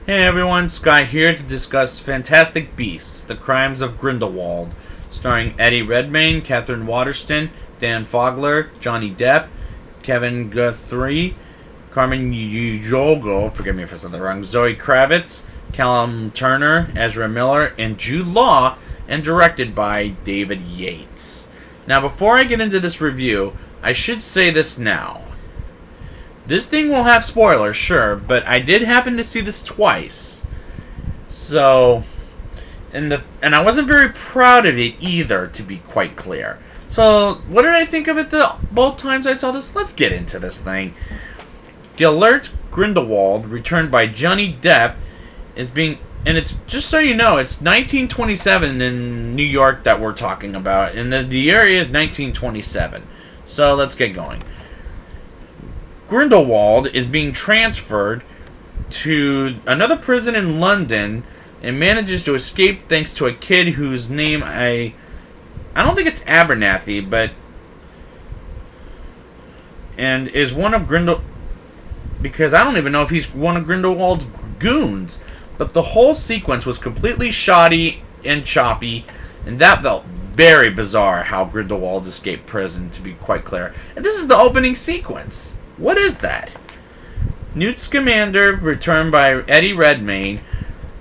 Hey everyone, Sky here to discuss Fantastic Beasts: The Crimes of Grindelwald, starring Eddie Redmayne, Catherine Waterston, Dan Fogler, Johnny Depp, Kevin Guthrie, Carmen Ejogo, forgive me if I said that wrong, Zoe Kravitz, Callum Turner, Ezra Miller, and Jude Law, and directed by David Yates. Now, before I get into this review, I should say this now. This thing will have spoilers, sure, but I did happen to see this twice. So, and I wasn't very proud of it either, to be quite clear. So, what did I think of it both times I saw this? Let's get into this thing. Gellert Grindelwald, returned by Johnny Depp, is being... And it's, just so you know, it's 1927 in New York that we're talking about. And the year is 1927. So, let's get going. Grindelwald is being transferred to another prison in London and manages to escape thanks to a kid whose name I don't think it's Abernathy, but and is one of because I don't even know if he's one of Grindelwald's goons. But the whole sequence was completely shoddy and choppy, and that felt very bizarre how Grindelwald escaped prison, to be quite clear. And this is the opening sequence. What is that? Newt Scamander, returned by Eddie Redmayne,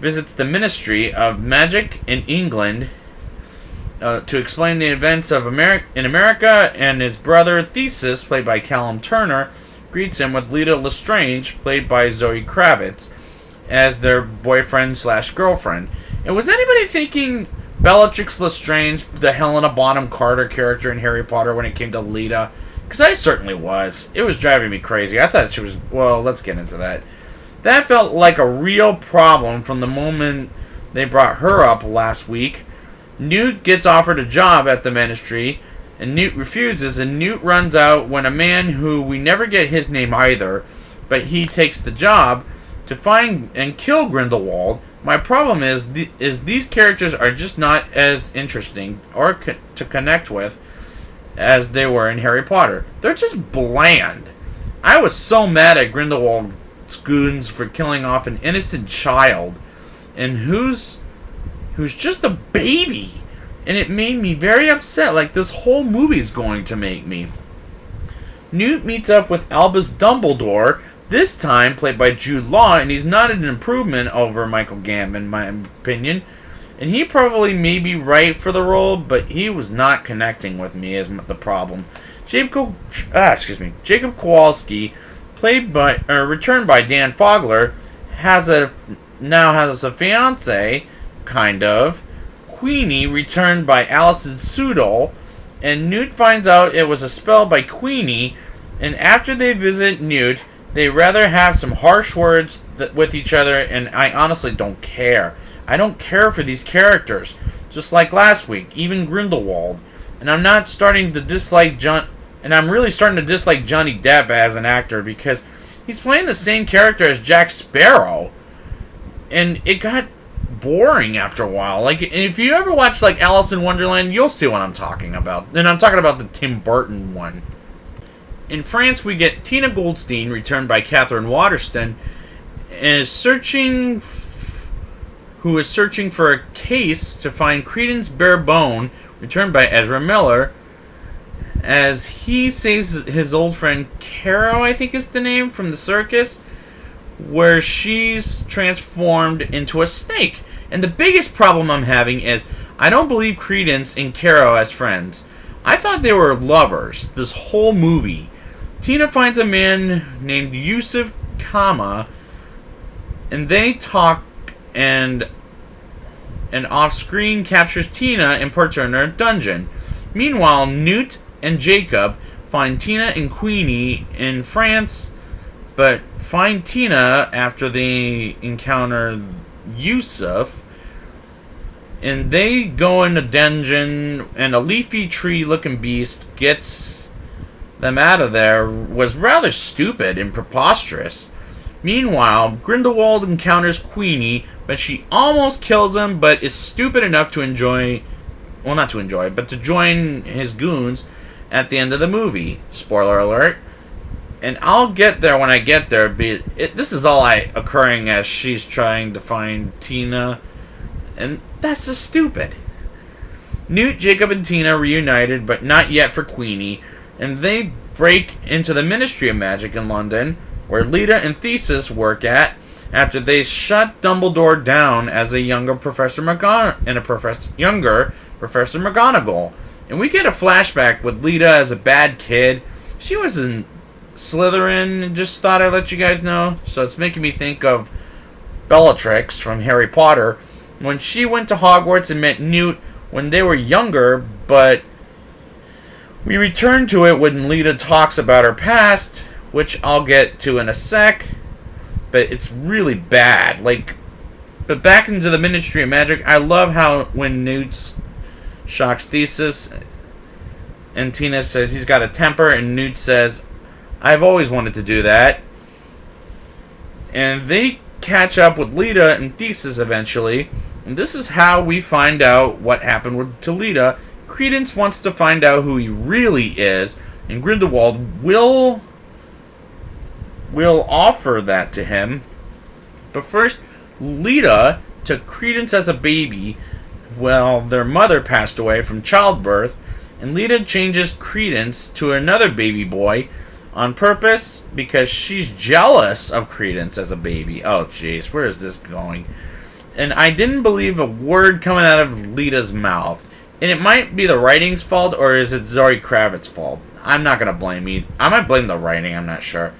visits the Ministry of Magic in England to explain the events of in America, and his brother Theseus, played by Callum Turner, greets him with Lita Lestrange, played by Zoe Kravitz, as their boyfriend/girlfriend. And was anybody thinking Bellatrix Lestrange, the Helena Bonham Carter character in Harry Potter, when it came to Lita? Because I certainly was. It was driving me crazy. I thought she was... Well, let's get into that. That felt like a real problem from the moment they brought her up last week. Newt gets offered a job at the Ministry, and Newt refuses, and Newt runs out when a man who we never get his name either, but he takes the job to find and kill Grindelwald. My problem is these characters are just not as interesting or to connect with as they were in Harry Potter. They're just bland. I was so mad at Grindelwald's goons for killing off an innocent child, and who's just a baby, and it made me very upset, like this whole movie's going to make me. Newt meets up with Albus Dumbledore, this time played by Jude Law, and he's not an improvement over Michael Gambon, in my opinion. And he probably may be right for the role, but he was not connecting with me as the problem. Jacob Kowalski, returned by Dan Fogler, now has a fiance, kind of. Queenie, returned by Alison Sudol, and Newt finds out it was a spell by Queenie. And after they visit Newt, they rather have some harsh words with each other, and I honestly don't care. I don't care for these characters, just like last week, even Grindelwald. And I'm not starting to dislike I'm really starting to dislike Johnny Depp as an actor because he's playing the same character as Jack Sparrow, and it got boring after a while. Like, if you ever watch like Alice in Wonderland, you'll see what I'm talking about. And I'm talking about the Tim Burton one. In France, we get Tina Goldstein, returned by Catherine Waterston, who is searching for a case to find Credence Barebone, returned by Ezra Miller, as he saves his old friend Caro, I think is the name, from the circus, where she's transformed into a snake. And the biggest problem I'm having is I don't believe Credence and Caro as friends. I thought they were lovers this whole movie. Tina finds a man named Yusuf Kama, and they talk, and off-screen captures Tina and puts her in a dungeon. Meanwhile, Newt and Jacob find Tina and Queenie in France, but find Tina after they encounter Yusuf, and they go in a dungeon, and a leafy tree-looking beast gets them out of there. Was rather stupid and preposterous. Meanwhile, Grindelwald encounters Queenie, but she almost kills him, but is stupid enough to join his goons at the end of the movie. Spoiler alert. And I'll get there when I get there. This is all occurring as she's trying to find Tina. And that's just stupid. Newt, Jacob, and Tina reunited, but not yet for Queenie. And they break into the Ministry of Magic in London, where Lita and Theseus work at, after they shut Dumbledore down as a younger Professor McGonagall. And we get a flashback with Lita as a bad kid. She was in Slytherin, and just thought I'd let you guys know. So it's making me think of Bellatrix from Harry Potter, when she went to Hogwarts and met Newt when they were younger, but we return to it when Lita talks about her past, which I'll get to in a sec. But it's really bad. But back into the Ministry of Magic, I love how when Newt shocks Theseus, and Tina says he's got a temper, and Newt says, I've always wanted to do that. And they catch up with Lita and Theseus eventually. And this is how we find out what happened to Lita. Credence wants to find out who he really is, and Grindelwald will offer that to him. But first, Lita took Credence as a baby while their mother passed away from childbirth, and Lita changes Credence to another baby boy on purpose because she's jealous of Credence as a baby. Oh jeez, where is this going? And I didn't believe a word coming out of Lita's mouth. And it might be the writing's fault, or is it Zoe Kravitz's fault? I'm not going to blame you. I might blame the writing, I'm not sure.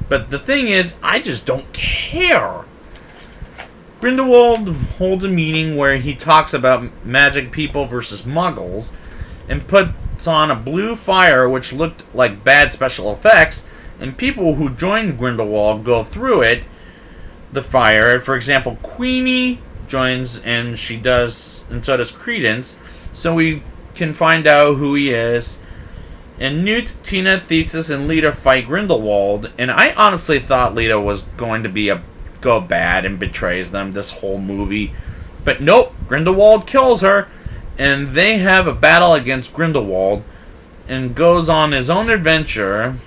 But the thing is, I just don't care. Grindelwald holds a meeting where he talks about magic people versus muggles, and puts on a blue fire which looked like bad special effects, and people who joined Grindelwald go through it, the fire. For example, Queenie joins, and so does Credence, so we can find out who he is. And Newt, Tina, Theseus, and Lita fight Grindelwald, and I honestly thought Lita was going to go bad and betrays them this whole movie. But nope, Grindelwald kills her, and they have a battle against Grindelwald, and goes on his own adventure.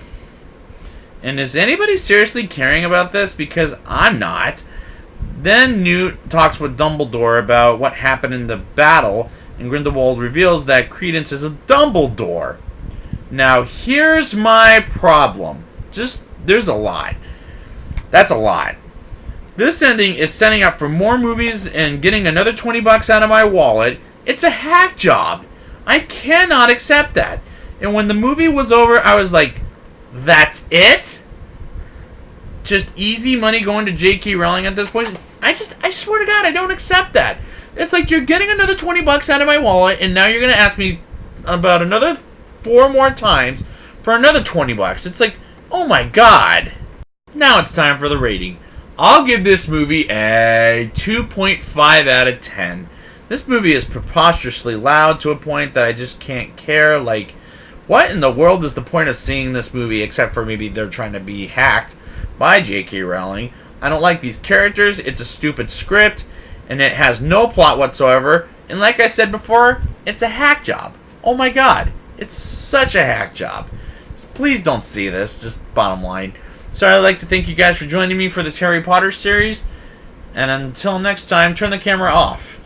And is anybody seriously caring about this? Because I'm not. Then Newt talks with Dumbledore about what happened in the battle, and Grindelwald reveals that Credence is a Dumbledore. Now, here's my problem. There's a lot. That's a lot. This ending is setting up for more movies and getting another $20 out of my wallet. It's a hack job. I cannot accept that. And when the movie was over, I was like, that's it? Just easy money going to J.K. Rowling at this point? I swear to God, I don't accept that. It's like you're getting another $20 out of my wallet, and now you're going to ask me about another 4 more times for another $20. It's like, oh my God. Now it's time for the rating. I'll give this movie a 2.5 out of 10. This movie is preposterously loud to a point that I just can't care. Like, what in the world is the point of seeing this movie except for maybe they're trying to be hacked by J.K. Rowling? I don't like these characters. It's a stupid script, and it has no plot whatsoever. And like I said before, it's a hack job. Oh my God. It's such a hack job. Please don't see this, just bottom line. So I'd like to thank you guys for joining me for this Harry Potter series. And until next time, turn the camera off.